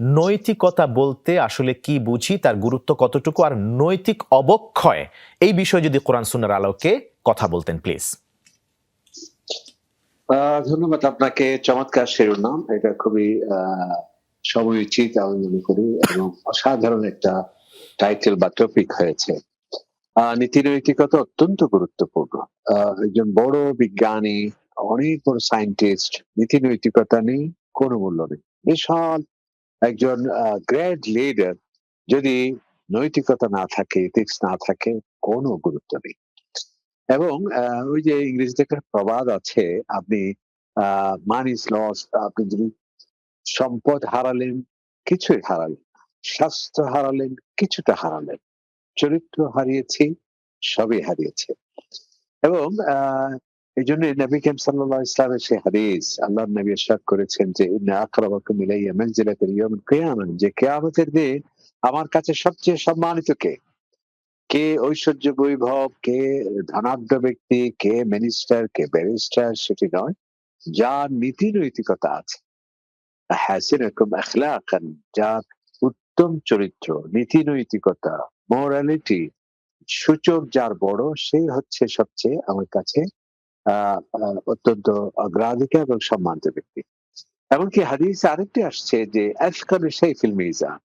নৈতিকতা বলতে আসলে কি বুঝি, তার গুরুত্ব কতটুকু, আর নৈতিক অবক্ষয় এই বিষয়ে যদি কোরআন সুন্নাহর আলোকে কথা বলতেন প্লিজ। ধন্যবাদ আপনাকে। চমৎকার শিরোনাম, এটা খুবই সময়োচিত আমি মনে করি এবং অসাধারণ একটা টাইটেল বা টপিক হয়েছে। নীতি নৈতিকতা অত্যন্ত গুরুত্বপূর্ণ। একজন বড় বিজ্ঞানী, অনেক বড় সায়েন্টিস্ট, নীতি নৈতিকতা নেই কোনো মূল্য নেই। বিশাল একজন গ্রেট লিডার, যদি নৈতিকতা না থাকে, এথিক্স না থাকে, কোনো গুরুত্ব নেই। এবং ওই যে ইংরেজিতে একটা প্রবাদ আছে, আপনি মানি ইজ লস্ট, আপনি যদি সম্পদ হারালেন, কিছুই হারালেন, স্বাস্থ্য হারালেন, কিছুটা হারালেন, চরিত্র হারিয়েছি, সবই হারিয়েছে। এবং এই জন্য নবী করিম সাল্লাল্লাহু আলাইহি ওয়াসাল্লামের সেই হাদিস, আল্লাহর নবী ইরশাদ করেছেন যে ইন্না আকরামাকুম ইলাইয়া মানজিলাতান ইয়াউমিল কিয়ামাহ, যে কিয়ামতের দিন আমার কাছে সবচেয়ে সম্মানিত কে? কে ঐশ্বর্য বৈভব, কে ধনাঢ্য ব্যক্তি, কে মিনিস্টার, কে ব্যারিস্টার, সেটি নয়, যার নীতি নৈতিকতা আছে। হাসিনাকুম আখলাকান, যার উত্তম চরিত্র, নীতি নৈতিকতা, মোরালিটি সূচক যার বড়, সেই হচ্ছে সবচেয়ে আমার কাছে অত্যন্ত অগ্রাধিকার এবং সম্মানিত ব্যক্তি। এমনকি হাদিসে আরেকটি আসছে যে আশকালু শাইফিল মিজান,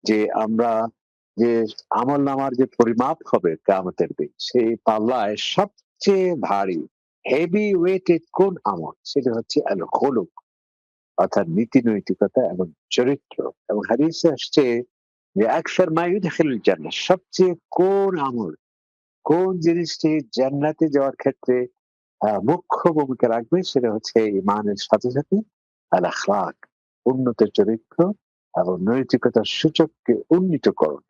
যে আমরা যে আমলনামার যে পরিমাপ হবে কিয়ামতের দিন, সেই পাল্লায় সবচেয়ে ভারী, হেভি ওয়েটেড কোন আমল, সেটা হচ্ছে আল খুলুক, অর্থাৎ নীতি নৈতিকতা এবং চরিত্র। এবং হাদিসে আসছে যে আকসার মা ইউদখিলুল জান্নাহ, সবচেয়ে কোন আমল, কোন জিনিসটি জান্নাতে যাওয়ার ক্ষেত্রে মুখ্য ভূমিকা রাখবে, সেটা হচ্ছে ঈমানের সাথে সাথে আল আখলাক, উন্নত চরিত্র এবং নৈতিকতার সূচককে উন্নীতকরণ।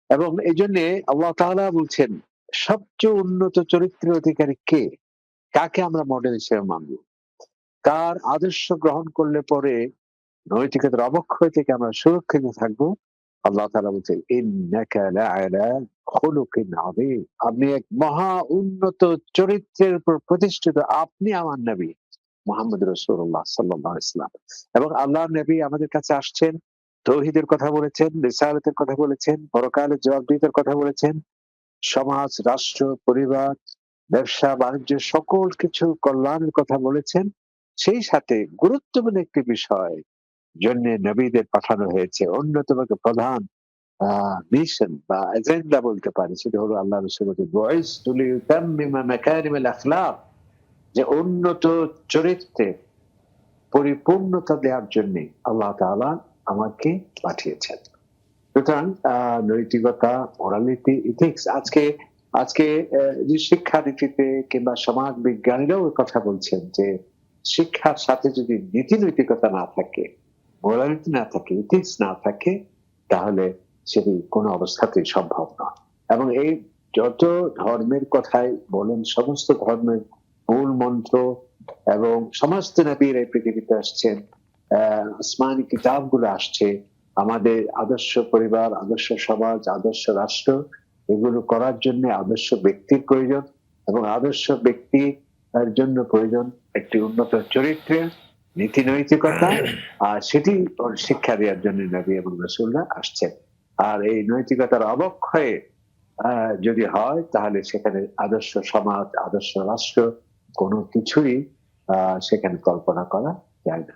এবং এই জন্য আল্লাহ তাআলা বলছেন, সবচেয়ে উন্নত চরিত্রের অধিকারী কে? কাকে আমরা মডেল হিসেবে মানব? কার আদর্শ গ্রহণ করলে পরে নৈতিকতার অবক্ষয় থেকে আমরা সুরক্ষিত থাকবো? আল্লাহ তাআলা বলছেন, ইন্নাকা লাআলা খুলুকিন আযীম, আপনি এক মহা উন্নত চরিত্রের উপর প্রতিষ্ঠিত, আপনি আমার নবী মুহাম্মদ রাসূলুল্লাহ সাল্লাল্লাহু আলাইহি ওয়াসাল্লাম। এবং আল্লাহর নবী আমাদের কাছে আসছেন, তাওহীদের কথা বলেছেন, রিসালাতের কথা বলেছেন, পরকালের জবাবদিহিতার কথা বলেছেন, সমাজ, রাষ্ট্র, পরিবার, ব্যবসা বাণিজ্য সকল কিছু কল্যাণের কথা বলেছেন। সেই সাথে গুরুত্বপূর্ণ একটি বিষয় জন্য নবীদের পাঠানো হয়েছে, অন্যতম প্রধান মিশন বা এজেন্ডা বলতে পারি, সেটা হলো আল্লাহ রাসূল বলেছেন, বুইসতু লিউতাম্মিমা মাকারিমাল আখলাক, যে উন্নত চরিত্রে পরিপূর্ণতা দেওয়ার জন্য আল্লাহ তাআলা আমাকে পাঠিয়েছেন। সুতরাং নৈতিকতা, মোরালিটি, ইথিক্স, আজকে আজকে যে শিক্ষানীতিতে কিংবা সমাজ বিজ্ঞানীরাও কথা বলছেন যে শিক্ষার সাথে যদি নীতি নৈতিকতা না থাকে, মোরালিটি না থাকে, ইথিক্স না থাকে, তাহলে সেটি কোনো অবস্থাতেই সম্ভব নয়। এবং এই যত ধর্মের কথাই বলেন, সমস্ত ধর্মের মূল মন্ত্র এবং সমস্ত নবীরা এই পৃথিবীতে আসছেন, আসমানি কিতাবগুলো আসছে, আমাদের আদর্শ পরিবার, আদর্শ সমাজ, আদর্শ রাষ্ট্র, এগুলো করার জন্য আদর্শ ব্যক্তির প্রয়োজন, এবং আদর্শ ব্যক্তির জন্য প্রয়োজন একটি উন্নত চরিত্রের, নীতি নৈতিকতা, আর সেটি শিক্ষা দেওয়ার জন্য নবী এবং রাসূলরা আসছেন। আর এই নৈতিকতার অবক্ষয়ে যদি হয়, তাহলে সেখানে আদর্শ সমাজ, আদর্শ রাষ্ট্র, কোনো কিছুই সেখানে কল্পনা করা যায় না।